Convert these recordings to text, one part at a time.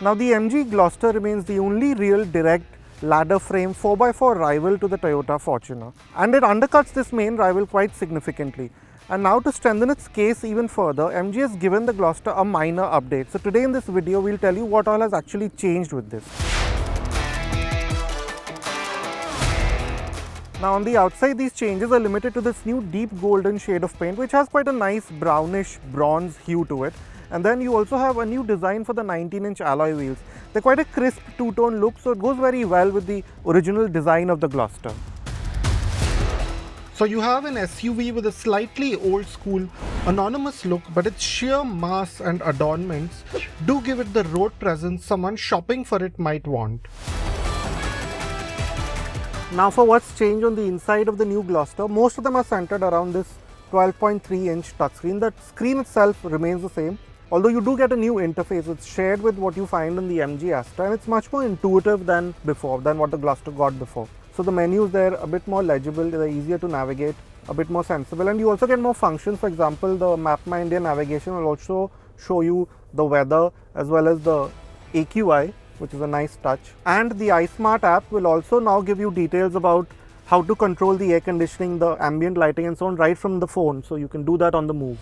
Now the MG Gloster remains the only real direct ladder frame 4x4 rival to the Toyota Fortuner, and it undercuts this main rival quite significantly. And now to strengthen its case even further, MG has given the Gloster a minor update. So today in this video, we'll tell you what all has actually changed with this. Now on the outside, these changes are limited to this new deep golden shade of paint, which has quite a nice brownish bronze hue to it. And then you also have a new design for the 19-inch alloy wheels. They're quite a crisp two-tone look, so it goes very well with the original design of the Gloster. So you have an SUV with a slightly old school, anonymous look, but its sheer mass and adornments do give it the road presence someone shopping for it might want. Now for what's changed on the inside of the new Gloster, most of them are centered around this 12.3-inch touchscreen. The screen itself remains the same, although you do get a new interface. It's shared with what you find in the MG Astra, and it's much more intuitive than what the Gloster got before. So the menus there a bit more legible, they're easier to navigate, a bit more sensible, and you also get more functions. For example, the Map My India navigation will also show you the weather as well as the AQI, which is a nice touch. And the iSmart app will also now give you details about how to control the air conditioning, the ambient lighting and so on right from the phone, so you can do that on the move.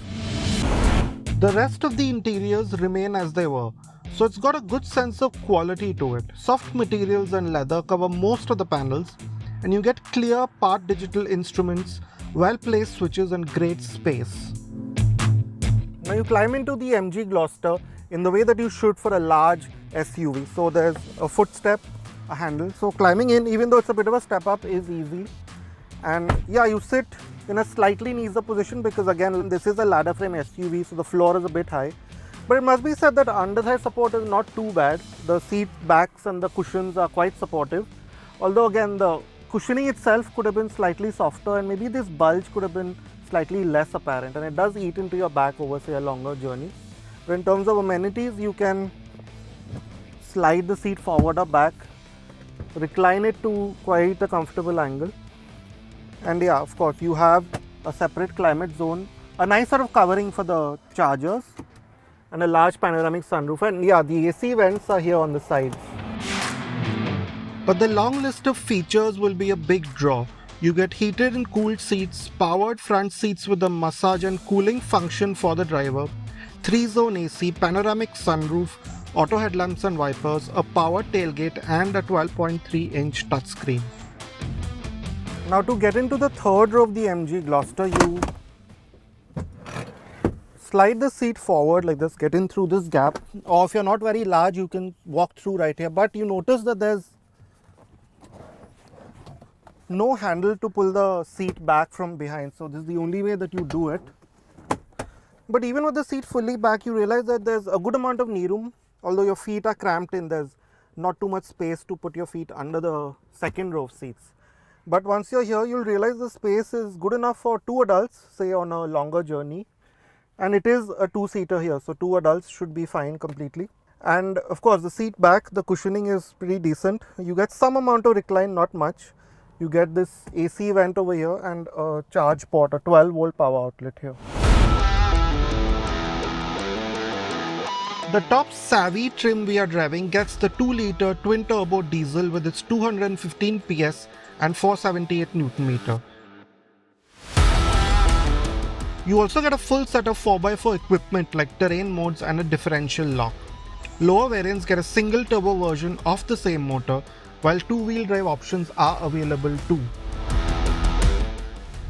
The rest of the interiors remain as they were. So it's got a good sense of quality to it. Soft materials and leather cover most of the panels, and you get clear part digital instruments, well-placed switches and great space. Now you climb into the MG Gloster in the way that you should for a large SUV. So there's a footstep, a handle. So climbing in, even though it's a bit of a step up, is easy. And yeah, you sit in a slightly easier position because again, this is a ladder frame SUV, so the floor is a bit high. But it must be said that underside support is not too bad. The seat backs and the cushions are quite supportive. Although again, the cushioning itself could have been slightly softer, and maybe this bulge could have been slightly less apparent, and it does eat into your back over, say, a longer journey. But in terms of amenities, you can slide the seat forward or back, recline it to quite a comfortable angle. And yeah, of course, you have a separate climate zone, a nice sort of covering for the chargers, and a large panoramic sunroof, and yeah, the AC vents are here on the sides. But the long list of features will be a big draw. You get heated and cooled seats, powered front seats with a massage and cooling function for the driver, 3-zone AC, panoramic sunroof, auto headlamps and wipers, a power tailgate and a 12.3-inch touchscreen. Now to get into the third row of the MG Gloster, you slide the seat forward like this, get in through this gap, or if you're not very large, you can walk through right here. But you notice that there's no handle to pull the seat back from behind, so this is the only way that you do it. But even with the seat fully back, you realize that there's a good amount of knee room. Although your feet are cramped in, there's not too much space to put your feet under the second row of seats. But once you're here, you'll realize the space is good enough for 2 adults, say on a longer journey. And it is a 2-seater here, so 2 adults should be fine completely. And of course, the seat back, the cushioning is pretty decent. You get some amount of recline, not much. You get this AC vent over here and a charge port, a 12-volt power outlet here. The top Savvy trim we are driving gets the 2-litre twin-turbo diesel with its 215 PS and 478 Nm. You also get a full set of 4x4 equipment like terrain modes and a differential lock. Lower variants get a single turbo version of the same motor, while 2-wheel drive options are available too.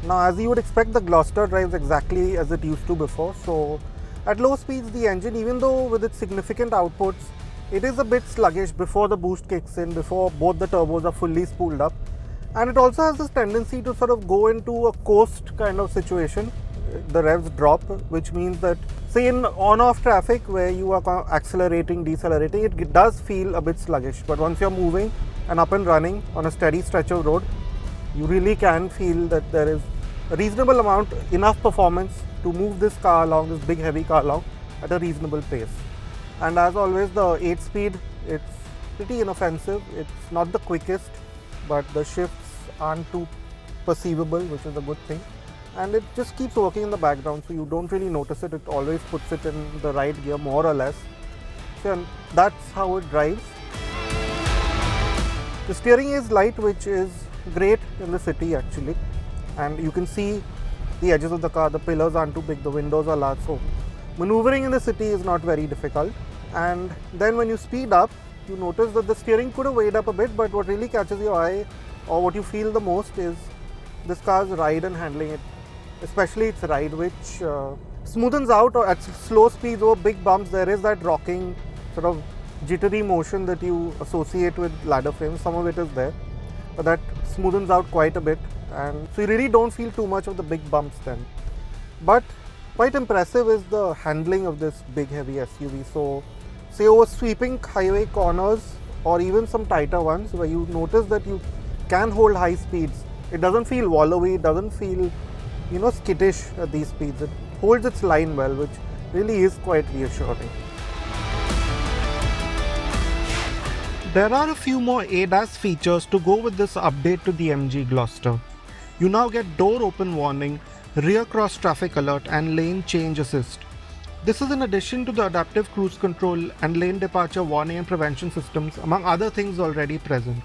Now as you would expect, the Gloster drives exactly as it used to before. So at low speeds, the engine, even though with its significant outputs, it is a bit sluggish before the boost kicks in, before both the turbos are fully spooled up. And it also has this tendency to sort of go into a coast kind of situation. The revs drop, which means that, say in on-off traffic where you are accelerating, decelerating, it does feel a bit sluggish. But once you're moving and up and running on a steady stretch of road, you really can feel that there is a reasonable amount, enough performance to move this car along, this big heavy car along at a reasonable pace. And as always, the 8-speed, it's pretty inoffensive. It's not the quickest, but the shifts aren't too perceivable, which is a good thing. And it just keeps working in the background, so you don't really notice it. It always puts it in the right gear, more or less. atmosphere, and that's how it drives. The steering is light, which is great in the city actually, and you can see the edges of the car. The pillars aren't too big, the windows are large, so maneuvering in the city is not very difficult. And then when you speed up, you notice that the steering could have weighed up a bit, but what really catches your eye, or what you feel the most, is this car's ride and handling. It, especially its ride, which smoothens out, or at slow speeds over big bumps, there is that rocking sort of jittery motion that you associate with ladder frames. Some of it is there, but that smoothens out quite a bit, and so you really don't feel too much of the big bumps then. But quite impressive is the handling of this big heavy SUV. So say over sweeping highway corners, or even some tighter ones where you notice that you can hold high speeds, it doesn't feel wallowy, it doesn't feel, you know, skittish at these speeds. It holds its line well, which really is quite reassuring. There are a few more ADAS features to go with this update to the MG Gloster. You now get door open warning, rear cross traffic alert, and lane change assist. This is in addition to the adaptive cruise control and lane departure warning and prevention systems, among other things already present.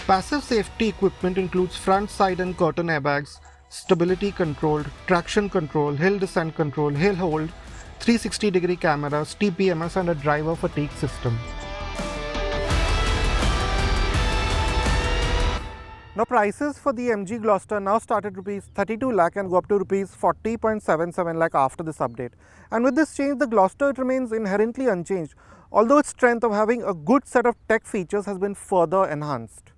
Passive safety equipment includes front, side and curtain airbags, stability control, traction control, hill descent control, hill hold, 360-degree cameras, TPMS and a driver fatigue system. Now prices for the MG Gloster now start at rupees 32 lakh and go up to rupees 40.77 lakh after this update. And with this change, the Gloster, it remains inherently unchanged, although its strength of having a good set of tech features has been further enhanced.